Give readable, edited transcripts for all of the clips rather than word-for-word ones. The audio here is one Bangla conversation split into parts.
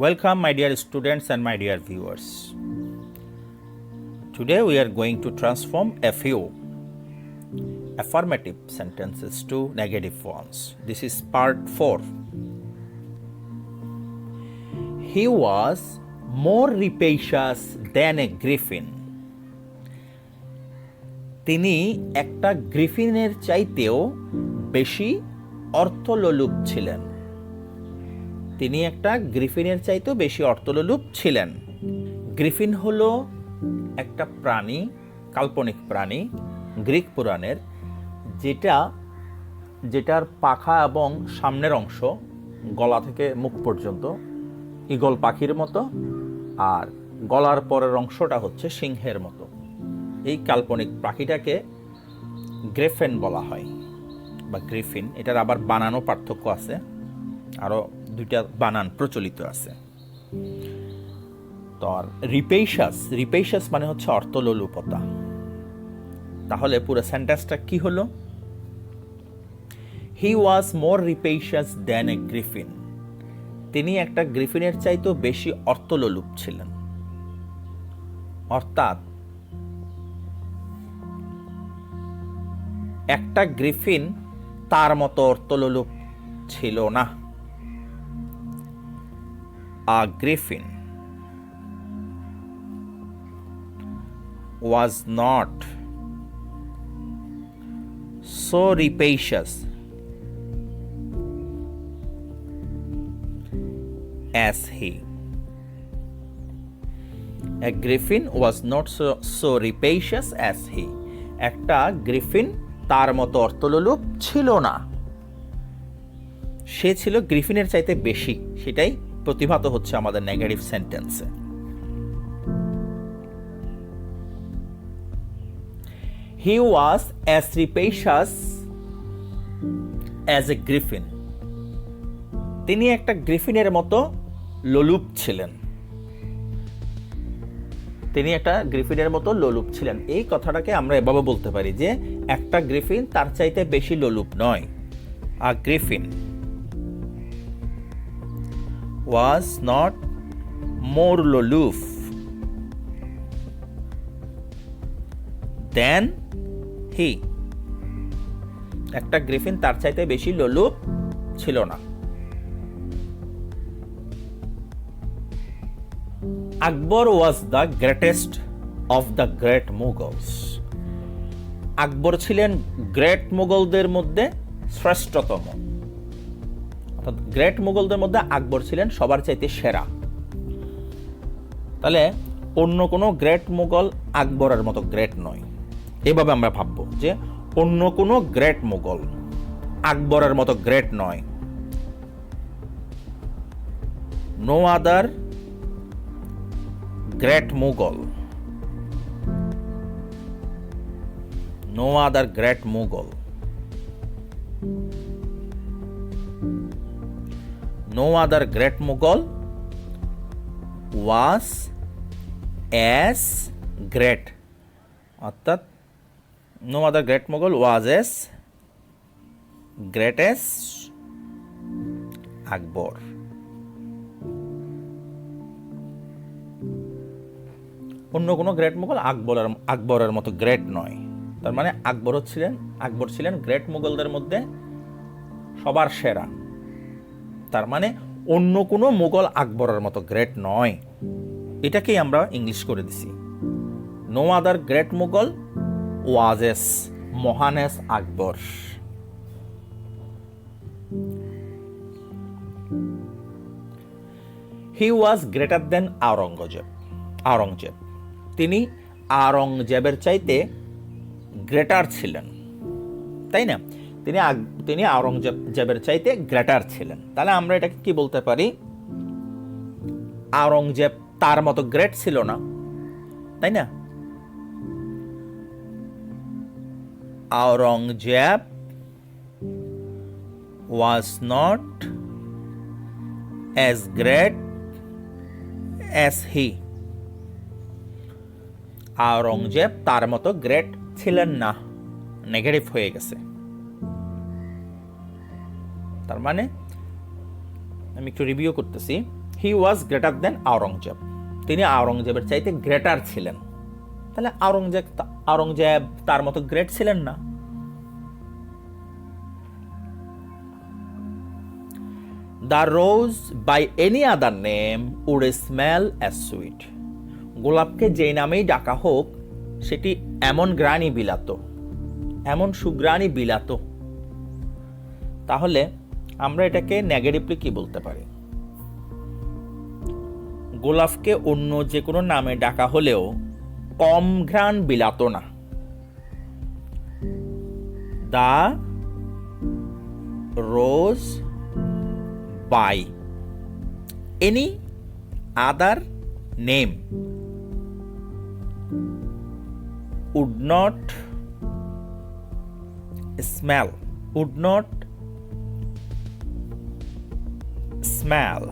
Welcome, my dear students and my dear viewers. Today we are going to transform a few affirmative sentences to negative ones. This is part 4. He was more rapacious than a griffin. তিনি একটা গ্রিফিনের চাইতেও বেশি অর্থলোলুপ ছিলেন। তিনি একটা গ্রিফিনের চাইতেও বেশি অর্থলোলুপ ছিলেন। গ্রিফিন হলো একটা প্রাণী, কাল্পনিক প্রাণী গ্রিক পুরাণের, যেটার পাখা এবং সামনের অংশ গলা থেকে মুখ পর্যন্ত ঈগল পাখির মতো, আর গলার পরের অংশটা হচ্ছে সিংহের মতো। এই কাল্পনিক পাখিটাকে গ্রিফিন বলা হয় বা গ্রিফিন। এটার আবার বানানো পার্থক্য আছে, আরও দুইটা বানান প্রচলিত আছে। তো আর রিপেশাস মানে হচ্ছে অর্থলোলুপতা। তাহলে পুরো সেন্টেন্সটা কি হলো? হি ওয়াজ মোর রিপেশাস দ্যান এ গ্রিফিন। তিনি একটা গ্রিফিনের চাইতেও বেশি অর্থলোলুপ ছিলেন। অর্থাৎ একটা গ্রিফিন তার মতো অর্থলোলুপ ছিল না। A griffin was not so rapacious as he. A griffin was not so rapacious as he. একটা গ্রিফিন তার মতো অর্থলোলুপ ছিল না। সে ছিল গ্রিফিনের চাইতে বেশি। সেটাই প্রতিভাত হচ্ছে আমাদের নেগেটিভ সেন্টেন্সে। He was as rapacious as a griffin. তিনি একটা গ্রিফিনের মতো লোলুপ ছিলেন। তিনি একটা গ্রিফিনের মতো লোলুপ ছিলেন। এই কথাটাকে আমরা এভাবে বলতে পারি যে একটা গ্রিফিন তার চাইতে বেশি লোলুপ নয়। A griffin was not more loloof than he. একটা গ্রিফিন তার চাইতে বেশি লোলুপ ছিল না। Akbar was the greatest of the great Mughals. Akbar ছিলেন গ্রেট মুঘলদের মধ্যে শ্রেষ্ঠতম। অর্থাৎ গ্রেট মুঘলদের মধ্যে আকবর ছিলেন সবার চাইতে সেরা। তাহলে অন্য কোনো গ্রেট মুঘল আকবরের মতো গ্রেট নয়। এভাবে আমরা ভাববো যে অন্য কোনো গ্রেট মুঘল আকবরের মতো গ্রেট নয়। No other great Mughal, no other great Mughal, no other great Mughal was as great. অর্থাৎ no other great Mughal was as great as আকবর। অন্য কোনো গ্রেট মুঘল আকবরের মতো গ্রেট নয়। তার মানে আকবর ছিলেন গ্রেট মুঘলদের মধ্যে সবার সেরা। তার মানে অন্য কোনো মুঘল আকবরের মতো গ্রেট নয়। এটাকেই আমরা ইংলিশ করে দিছি। নো আদার গ্রেট মুঘল ওয়াজ এস মহান এস আকবর। হি ওয়াজ গ্রেটার দেন আওরঙ্গজেব। তিনি আওরঙ্গজেবের চাইতে গ্রেটার ছিলেন, তাই না? তিনি আওরঙ্গজেবের চাইতে গ্রেটার ছিলেন। তাহলে আমরা এটাকে কি বলতে পারি? আওরঙ্গজেব তার মতো গ্রেট ছিল না, তাই না? Aurangzeb was not as great as he. Aurangzeb তার মতো গ্রেট ছিলেন না। নেগেটিভ হয়ে গেছে। তার মানে আমি একটু রিভিউ করতেছি। হি ওয়াজ গ্রেটার দেন আওরঙ্গজেব, তিনি আওরঙ্গজেবের চাইতে গ্রেটার ছিলেন। তাহলে আওরঙ্গজেব তার মতো গ্রেট ছিলেন না। The rose by any other name would smell as sweet, গোলাপকে যেই নামেই ডাকা হোক সেটি এমন গ্রাণী বিলাত, এমন সুগ্রাণী বিলাত। তাহলে আমরা এটাকে নেগেটিভলি কি বলতে পারি? গোলাপকে অন্য যে কোনো নামে ডাকা হলেও কম ঘ্রাণ বিলাত না। The rose by any other name would not smell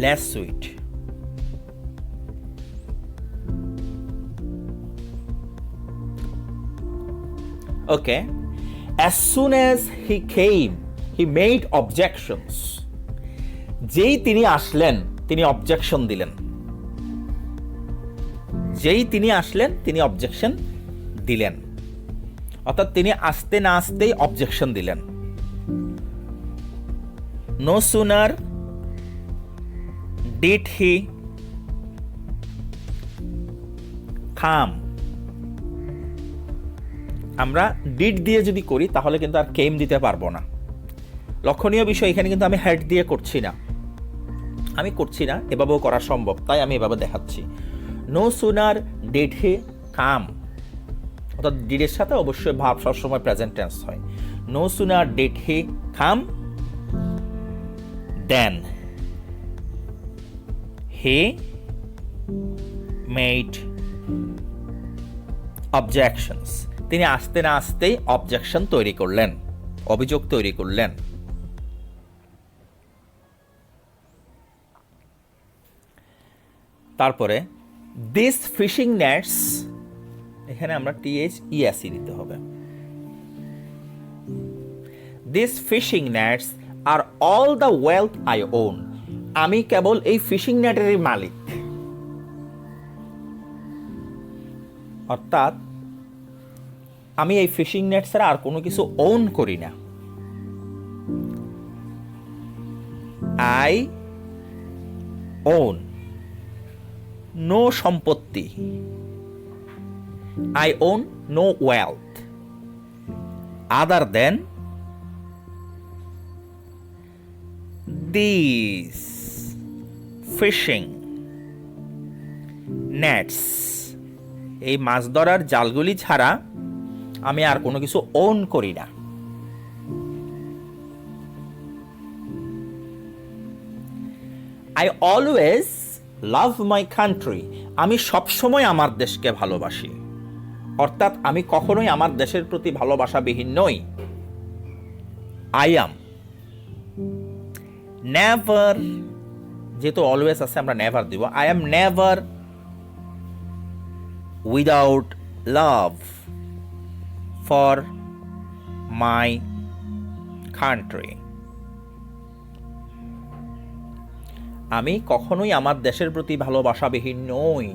less sweet. Okay, as soon as he came he made objections. যেই তিনি আসলেন তিনি অবজেকশন দিলেন, যেই তিনি আসলেন তিনি অবজেকশন দিলেন, অর্থাৎ তিনি আসতে না আসতেই অবজেকশন দিলেন। নো সুনার ডিড হি কাম, আমরা ডিড দিয়ে যদি করি তাহলে কিন্তু আর কেম দিতে পারবো না। লক্ষণীয় বিষয়, এখানে কিন্তু আমি হেড দিয়ে করছি না, এভাবেও করা সম্ভব, তাই আমি এভাবে দেখাচ্ছি। নো সুনার ডিড হি কাম, অর্থাৎ ডিডের সাথে অবশ্যই ভাব সবসময় প্রেজেন্ট টেন্স হয়। No sooner did he come than he made objections, তিনি আসতে না আসতেই অবজেকশন তৈরি করলেন, অভিযোগ তৈরি করলেন। তারপরে দিস ফিশিং নেটস, এখানে আমরা THESE দিতে হবে। This fishing nets are all the wealth I own, আমি কেবল এই ফিশিং নেটেরই মালিক। অর্থাৎ আমি এই ফিশিং নেট ছাড়া আর কোনো কিছু ওন করি না। আই ওন নো সম্পত্তি, I own no wealth other than these fishing nets, এই মাছ ধরার জালগুলি ছাড়া আমি আর কোনো কিছু ওন করি না। I always love my country, আমি সবসময় আমার দেশকে ভালোবাসি, অর্থাৎ আমি কখনোই আমার দেশের প্রতি ভালোবাসাবিহীন নই। I am never, যেহেতু অলওয়েজ আছে আমরা নেভার দিব, I am never without love for my country, আমি কখনোই আমার দেশের প্রতি ভালোবাসাবিহীন নই।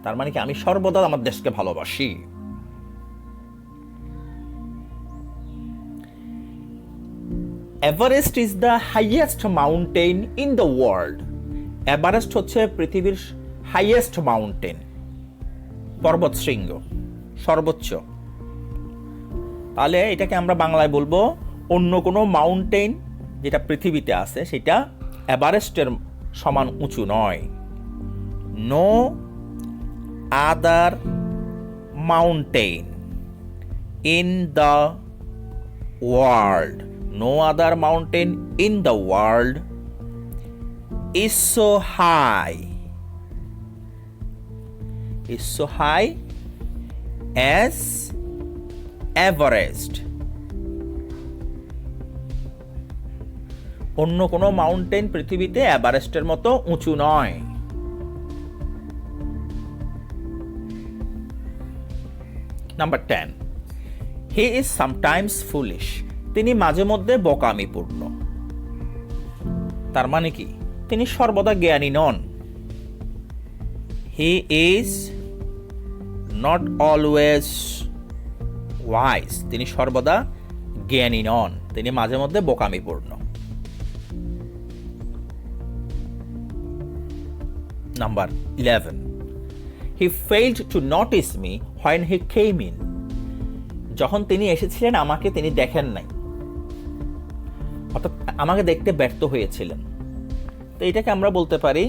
তার মানে কি আমি সর্বদা আমার দেশকে ভালোবাসি। Everest is the highest mountain in the world, Everest হচ্ছে পৃথিবীর হাইয়েস্ট মাউন্টেন, পর্বতশৃঙ্গ, সর্বোচ্চ। তাহলে এটাকে আমরা বাংলায় বলবো অন্য কোনো মাউন্টেন যেটা পৃথিবীতে আছে সেটা এভারেস্টের সমান উঁচু নয়। No other mountain in the world, no other mountain in the world is so high as Everest, অন্য কোনো মাউন্টেন পৃথিবীতে এভারেস্টের মতো উঁচু নয়। Number 10, he is sometimes foolish, তিনি মাঝে মধ্যে বোকামিপূর্ণ। তার মানে কি? তিনি সর্বদা জ্ঞানী নন। He is not always wise. তিনি সর্বদা জ্ঞানী নন, তিনি মাঝে মধ্যে বোকামিপূর্ণ। Number 11, he failed to notice me when he came in. যখন তিনি এসেছিলেন আমাকে তিনি দেখেন নাই, অর্থাৎ আমাকে দেখতে ব্যর্থ হয়েছিলেন। তো এটাকে আমরা বলতে পারি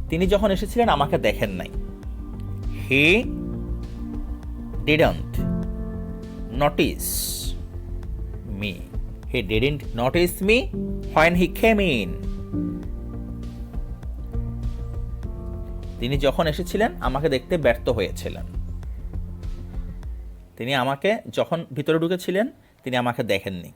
তিনি যখন এসেছিলেন আমাকে দেখেন নাই। He didn't notice me. He didn't notice me when he came in. তিনি যখন এসেছিলেন আমাকে দেখতে ব্যর্থ হয়েছিলেন। তিনি আমাকে যখন ভিতরে ঢুকেছিলেন তিনি আমাকে দেখেননি।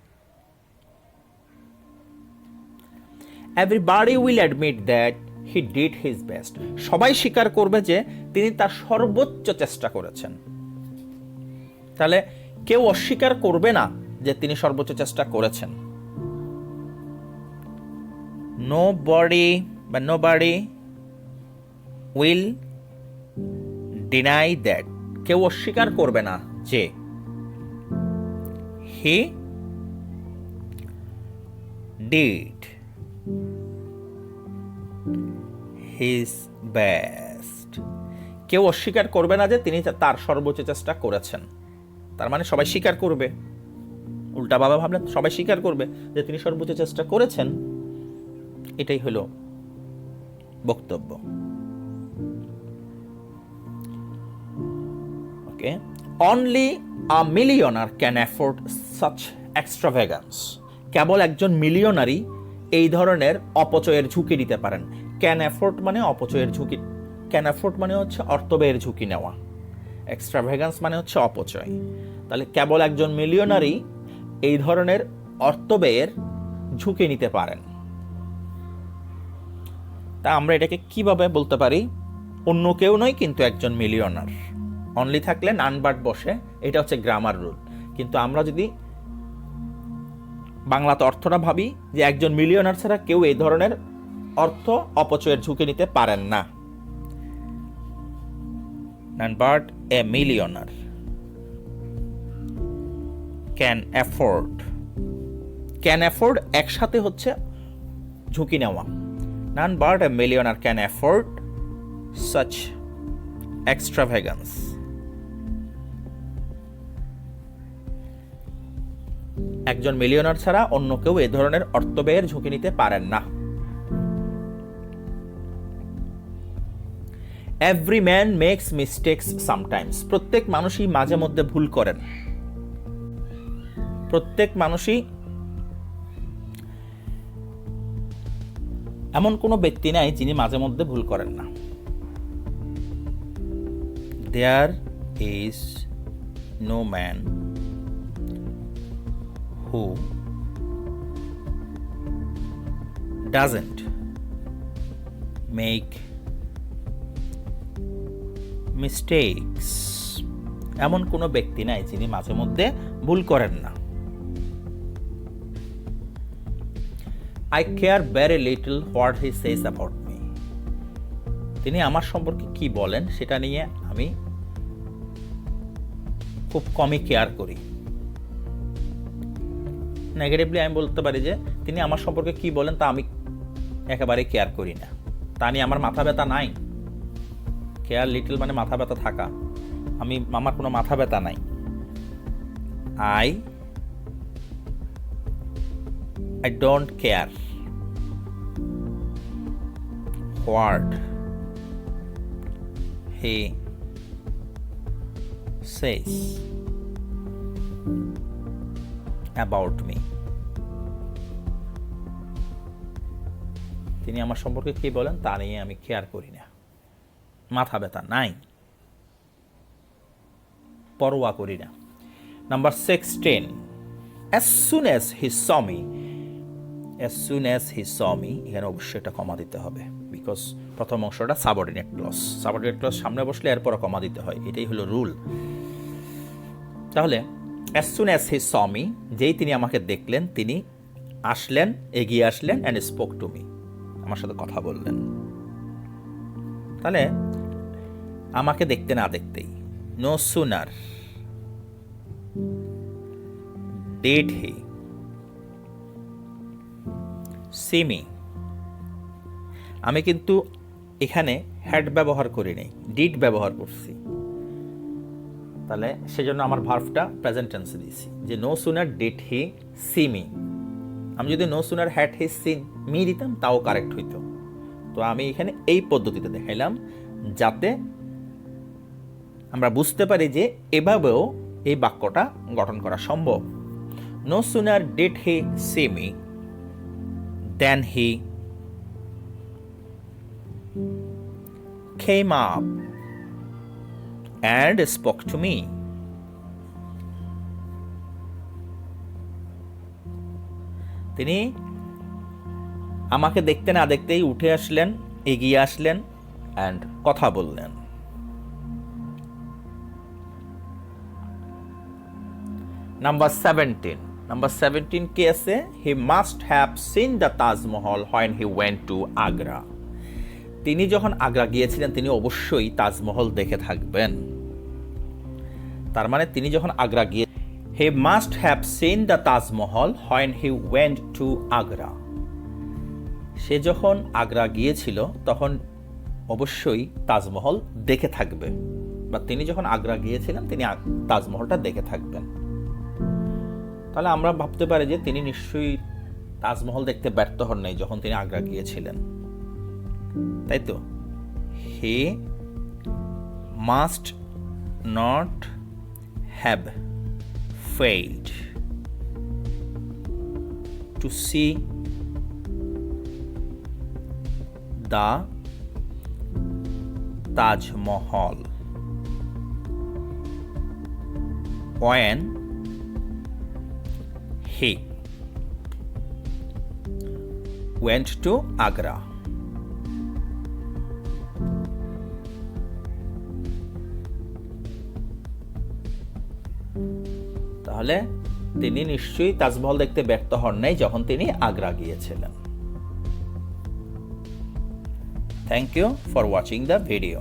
Everybody will admit that he did his best. সবাই স্বীকার করবে যে তিনি তার সর্বোচ্চ চেষ্টা করেছেন। তাহলে কেউ অস্বীকার করবে না যে তিনি সর্বোচ্চ চেষ্টা করেছেন। Nobody will deny that. কেউ অস্বীকার করবে না যে he did his best. কেউ অস্বীকার করবে না যে তিনি তার সর্বোচ্চ চেষ্টা করেছেন। তার মানে সবাই স্বীকার করবে। উল্টাভাবে ভাবলে সবাই স্বীকার করবে যে তিনি সর্বোচ্চ চেষ্টা করেছেন। এটাই হলো বক্তব্য। Okay, only a millionaire can afford such extravagance. কেবল একজন মিলিয়নারই এই ধরনের অপচয়ের ঝুঁকি নিতে পারেন। ক্যান অ্যাফোর্ড মানে অপচয়ের ঝুঁকি, ক্যান অ্যাফোর্ড মানে হচ্ছে অর্থব্যয়ের ঝুঁকি নেওয়া, এক্সট্রাভ্যাগান্স মানে হচ্ছে অপচয়। তাহলে কেবল একজন মিলিয়নারই এই ধরনের অর্থব্যয়ের ঝুঁকি নিতে পারেন। তা আমরা এটাকে কিভাবে বলতে পারি? অন্য কেউ নয় কিন্তু একজন মিলিয়নার। অনলি থাকলে নানবার্ড বসে, এটা হচ্ছে গ্রামার রুল। কিন্তু আমরা যদি বাংলাতে অর্থটা ভাবি যে একজন মিলিয়নার ছাড়া কেউ এই ধরনের অর্থ অপচয়ের ঝুঁকি নিতে পারেন না। None but a millionaire can afford. Can afford একসাথে হচ্ছে ঝুঁকি নেওয়া। None but a millionaire can afford such extravagance. একজন মিলিয়নার ছাড়া অন্য কেউ এই ধরনের অর্থব্যয়ের ঝুঁকি নিতে পারেন না। Every man makes mistakes sometimes. প্রত্যেক মানুষই মাঝে মধ্যে ভুল করেন। প্রত্যেক মানুষই, এমন কোনো ব্যক্তি নাই যিনি মাঝে মধ্যে ভুল করেন না। There is no man who doesn't make mistakes. এমন কোনো ব্যক্তি নাই যিনি মাঝে মধ্যে ভুল করেন না। I care very little what he says about me. তিনি আমার সম্পর্কে কি বলেন সেটা নিয়ে আমি খুব কমই কেয়ার করি। নেগেটিভলি আমি বলতে পারি যে তিনি আমার সম্পর্কে কি বলেন তা আমি একেবারে কেয়ার করি না। তা নিয়ে আমার মাথা ব্যথা নাই। কেয়ার লিটল মানে মাথা ব্যথা থাকা। আমার কোনো মাথা ব্যথা নাই। I don't care what he says about me. তিনি আমার সম্পর্কে কি বলেন তা নিয়ে আমি কেয়ার করি না। মাথা ব্যথা নাই, পরোয়া করি না। Number 16, as soon as he saw me. As soon as he saw me, এখানে অবশ্যই একটা কমা দিতে হবে, বিকজ প্রথম অংশটা সাবঅর্ডিনেট ক্লজ। সাবঅর্ডিনেট ক্লজ সামনে বসলে এরপর কমা দিতে হয়, এটাই হলো রুল। তাহলে as soon as he saw me, যেই তিনি আমাকে দেখলেন তিনি আসলেন, এগিয়ে আসলেন, and spoke to me, আমার সাথে কথা বললেন। তাহলে আমাকে দেখতে না দেখতেই, no sooner did he see me, আমি কিন্তু এখানে হ্যাড ব্যবহার করি নাই, ডিড ব্যবহার করছি। তাহলে সেজন্য আমার ভার্বটা প্রেজেন্ট টেন্সে দিয়েছি, যে no sooner did he see me. আমি যদি no sooner had he seen me দিতাম তাও কারেক্ট হইতো। তো আমি এখানে এই পদ্ধতিতে দেখাইলাম যাতে আমরা বুঝতে পারি যে এভাবেও এই বাক্যটা গঠন করা সম্ভব। No sooner did he see me than he came up and spoke to me. তিনি আমাকে দেখতে না দেখতেই উঠে আসলেন, এগিয়ে আসলেন and কথা বললেন। নাম্বার 17 কে আছে, he must have seen the Taj Mahal when he went to Agra. তিনি যখন আগ্রা গিয়েছিলেন তিনি অবশ্যই তাজমহল দেখে থাকবেন। তার মানে তিনি যখন আগ্রা গিয়ে, he must have seen the Taj Mahal when he went to Agra. সে যখন আগ্রা গিয়েছিল তখন অবশ্যই তাজমহল দেখে থাকবে, বা তিনি যখন আগ্রা গিয়েছিলেন তিনি তাজমহলটা দেখে থাকবেন। তাহলে আমরা ভাবতে পারি যে তিনি নিশ্চয়ই তাজমহল দেখতে ব্যর্থ হন নাই যখন তিনি আগ্রা গিয়েছিলেন, তাই তো? He must not have failed to see the Taj Mahal when he went to Agra. তাহলে তিনি নিশ্চয়ই তাজমহল দেখতে ব্যর্থ হন নাই যখন তিনি আগ্রা গিয়েছিলেন। Thank you for watching the video.